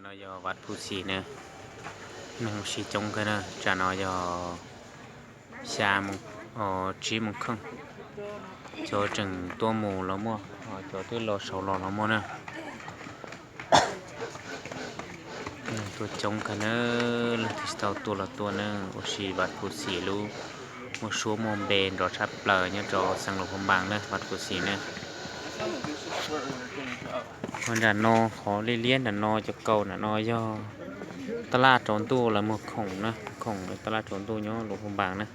nó do vắt phù xì nè nó xì trông cái nè chả nó do xa một chỉ một không cho chừng tua mù lắm mua cho tới lò sầu lò lắm mua nèตัวจงกันเนอะแล้วที่สาวตัวละตัวเนอะโอชีวัดกุศีลูมัวชัวโมเบนรอชับเปล่าเนี่ยจอสังหลงพมบางเนอะวัดกุศีเนอะคนด่านนอขอเลี้ยนด่านนอจะเก่าด่านนอย่อตลาดโจนตู้ละมัวของนะของตลาดโจนตู้เนี่ยหลงพมบางนะ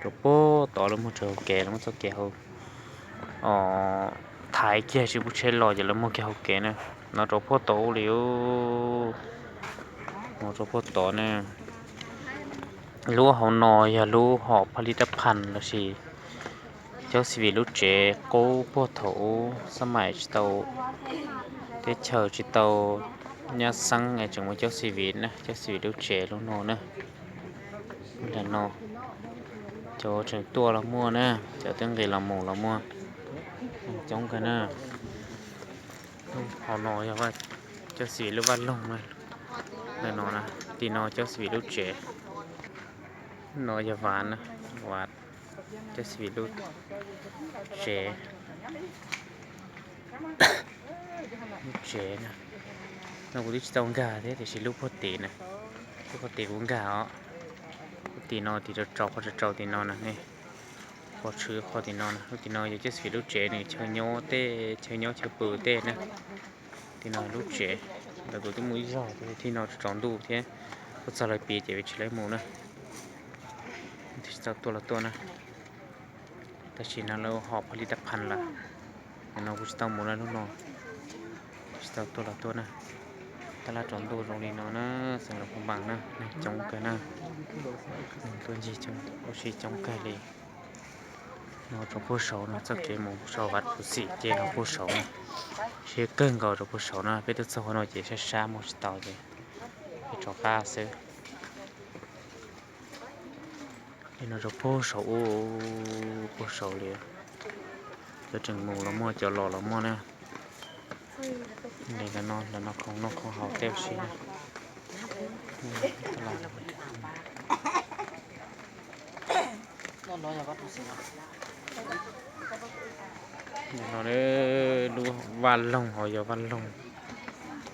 จบโป้ต่อแล้วมัวเจอแก่แล้วมัวเจอแก่เขาถ่ายแก่ชิบุเชลลอยจะแล้วมัวแก่เขาแก่นะnó cho phốt tổ liu nó cho phốt tổ nè lúa họ nòi và lúa họผลิตภัณฑ์ละสิเจ้าสิวิลุเจโก้พวกเขาสมัยจิตเตเชอจิตเนี่ยสังไงจังว่าเจ้าสิวินะเจ้าสิวิลุเจลูกโนนะแต่โนโจถึงตัวละมั่วนะเจ้าตั้งใจละหมูละมั่วจงกันนะhọ nói là cho xí lưu văn lông này là nó là thì nó cho xí lưu trẻ nó giờ ván nè vạt cho xí lưu trẻ trẻ nè nó cũng đi trồng gà thế thì xí lưu phốt tỉ nè phốt tỉ cũng gà ó tỉ nó thì cho trâu tỉ nó nè nàyพอชื่อพอตีนอนลูกตีนอนอยู่ที่สีลูกเจนี่เชยโยเต้เชยโยเชยปือเต้นะตีนอนลูกเจแต่ตัวที่มุ้ยจ่อที่นอนจอนดูเท่ก็จะเลยปีเจวิชเลยมูนะที่จะตัวละตัวนะแต่ชีนั้นเราหอบผลิตภัณฑ์ละเราก็จะต้องมูนะลูกน้องจะตัวละตัวนะตลาดจอนดูตรงนี้เนาะนะสำหรับผมบังนะจงกันนะตัวจีจงโอชีจงกันเลยnó trong phố số nó chắc cái mồm số vặt phụ sĩ cái nó phố số này chỉ cần gọi trong phố số nó biết được số nó chỉ sẽ xa một tàu vậy cái chỗ khác xứ thì nó trong phố số liền cho chừng mù nó mua cho lò nó mua nè đây là nó không hậu teo xí nè nó nói là vặt phụ sĩ nó đấy lu văn lông họ giờ văn lông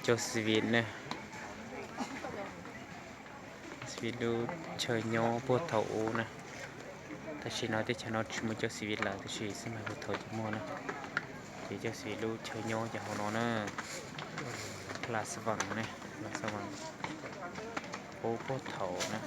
cho svin nè svin lu chơi nhau bùa thầu nè ta chỉ nói tới cho nó chỉ muốn cho svin là ta chỉ xin mày bùa thầu cho mua nè thì cho svin lu chơi nhau cho họ nó là sờ nè là sờ bùa thầu nè